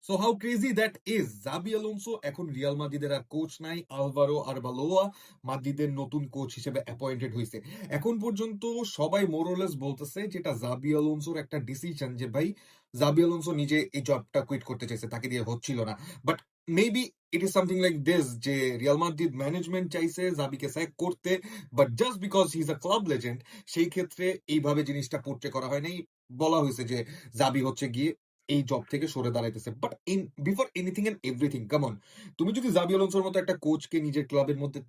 So how crazy that is, Xabi Alonso এখন Real মাদ্রিদের আর coach নাই, আলভারো আরবালোয়া মাদ্রিদের নতুন কোচ হিসেবে অ্যাপয়েন্টেড হয়েছে। এখন পর্যন্ত সবাই মোরলেস বলতেছে যেটা জাবি আলোনসোর একটা ডিসিশন, যে ভাই জাবি আলোনসো নিজে এই জবটা কুইট করতে চাইছে, তাকে দিয়ে হচ্ছিল না। But maybe it is something like this, যে রিয়াল মাদ্রিদ ম্যানেজমেন্ট চাইছে জাবিকে স্যাক করতে, but just because he is a club legend সেই ক্ষেত্রে এইভাবে জিনিসটা পোর্ট্রে করা হয় নাই। বলা হয়েছে যে জাবি হচ্ছে গিয়ে এই জব থেকে সরে দাঁড়াইতেছে। But in before anything and everything, come on, তুমি যদি জাবি আলোনসোর মতো একটা কোচকে নিজের ক্লাবের মধ্যে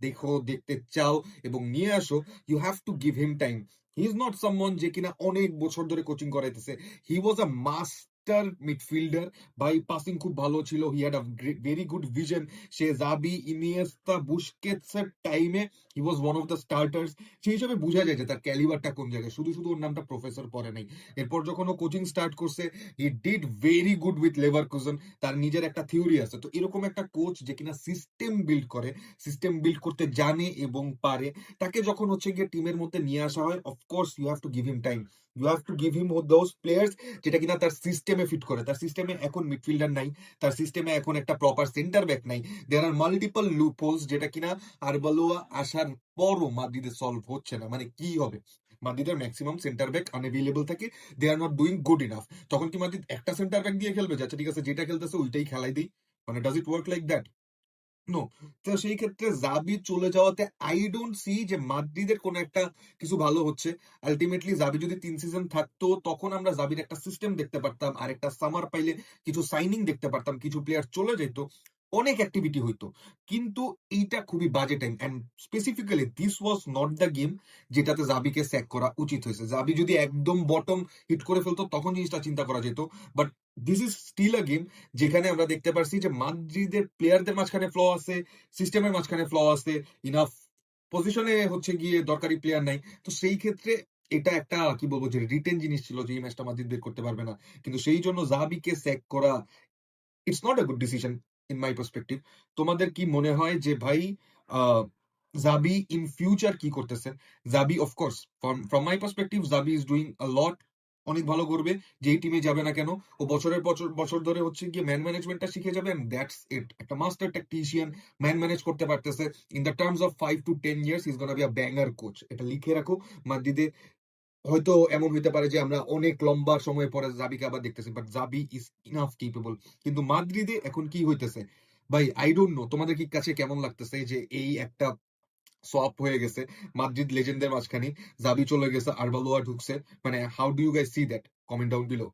দেখতে চাও এবং নিয়ে আসো, you have to give him time. He is not someone যে কিনা অনেক বছর ধরে কোচিং করাইতেছে। He was a master midfielder, ভাই পাসিং খুব ভালো ছিল, he had a very good vision. সে জাবি, ইনিয়েস্তা, বুস্কেটস এর টাইমে he was one of the starters. সেই হিসাবে বোঝা যায় যে তার ক্যালিবারটা কোন জায়গায়, শুধু শুধু ওর নামটা প্রফেসর পরে নাই। এরপর যখন ও কোচিং স্টার্ট করছে, he did very good with Leverkusen. তার নিজের একটা থিওরি আছে। তো এরকম একটা কোচ যে কিনা সিস্টেম বিল্ড করে, সিস্টেম বিল্ড করতে জানে এবং পারে, তাকে যখন হচ্ছে গিয়ে টিমের মধ্যে নিয়ে আসা হয়, of course you have to give him time. You have to give him those players যেটা কিনা তার সিস্টেমে ফিট করে। তার সিস্টেমে এখন মিডফিল্ডার নাই, তার সিস্টেমে এখন একটা প্রপার সেন্টার ব্যাক নাই। দেয়ার আর মাল্টিপল লুপ হোলস যেটা কিনা আরবালোয়া আসার পরও মাদ্রিদে সলভ হচ্ছে না। মানে কি হবে, মাদ্রিদের ম্যাক্সিমাম সেন্টার ব্যাক আনএভেলেবল থাকে, they are not doing good enough. তখন কি মাদ্রিদ একটা সেন্টার ব্যাক দিয়ে খেলবে, যাচ্ছে ঠিক আছে যেটা খেলতেছে ওইটাই খেলাই দিই? মানে does it work like that? No. তো সেই ক্ষেত্রে জাবি চলে যাওয়াতে আই ডোন্ট সি যে মাদ্রিদের কোনো একটা কিছু ভালো হচ্ছে। আলটিমেটলি জাবি যদি 3 সিজন থাকতো, তখন আমরা জাবির একটা সিস্টেম দেখতে পারতাম, আর একটা সামার পাইলে কিছু সাইনিং দেখতে পারতাম, কিছু প্লেয়ার চলে যেত, অনেক অ্যাক্টিভিটি হইতো। কিন্তু এইটা খুবই বাজে time, and specifically this was not the game যেটাতে জাবিকে স্যাক করা উচিত হয়েছে। জাবি যদি একদম বটম হিট করে ফেলতো তখন জিনিসটা চিন্তা করা যেত। But this is still a game যেখানে আমরা দেখতে পারছি যে মাদ্রিদের প্লেয়ারদের মাঝখানে ফ্ল আছে, সিস্টেমের মাঝখানে ফ্ল আছে, ইনাফ পজিশনে হচ্ছে গিয়ে দরকারি প্লেয়ার নাই। তো সেই ক্ষেত্রে এটা একটা কি বলবো যে রিটেন জিনিস ছিল যে এই ম্যাচটা মাদ্রিদ বের করতে পারবে না। কিন্তু সেই জন্য জাবিকে স্যাক করা, it's not a good decision in my perspective. তোমাদের কি মনে হয় যে ভাই আহ, জাবি ইন ফিউচার কি করতেছে? জাবি অফকোর্স ফ্রম মাই পার্সপেক্টিভ জাবি ইজ ডুইং আ লট, অনেক ভালো করবে যেই টিমে যাবে না কেন। ও বছরের বছর বছর ধরে হচ্ছে গিয়ে ম্যান ম্যানেজমেন্টটা শিখে যাবে, এন্ড দ্যাটস ইট। একটা মাস্টার ট্যাকটিশিয়ান, ম্যান ম্যানেজ করতে পারতেছে। In the terms of 5 to 10 years is gonna be a banger coach, এটা লিখে রাখো। মাদ্রিদে হয়তো এমন হইতে পারে যে আমরা অনেক লম্বা সময় পরে জাবিকে আবার দেখতেছি, বাট জাবি ইজ ইনাফ কেপেবল। কিন্তু মাদ্রিদে এখন কি হইতেছে ভাই, আই ডোন্ট নো। তোমাদের কি কাছে কেমন লাগতেছে যে এই একটা সোয়াপ হয়ে গেছে মাদ্রিদ লেজেন্ডদের মাঝখানে, জাবি চলে গেছে, আরবালোয়া ঢুকছে? মানে how do you guys see that? Comment down below.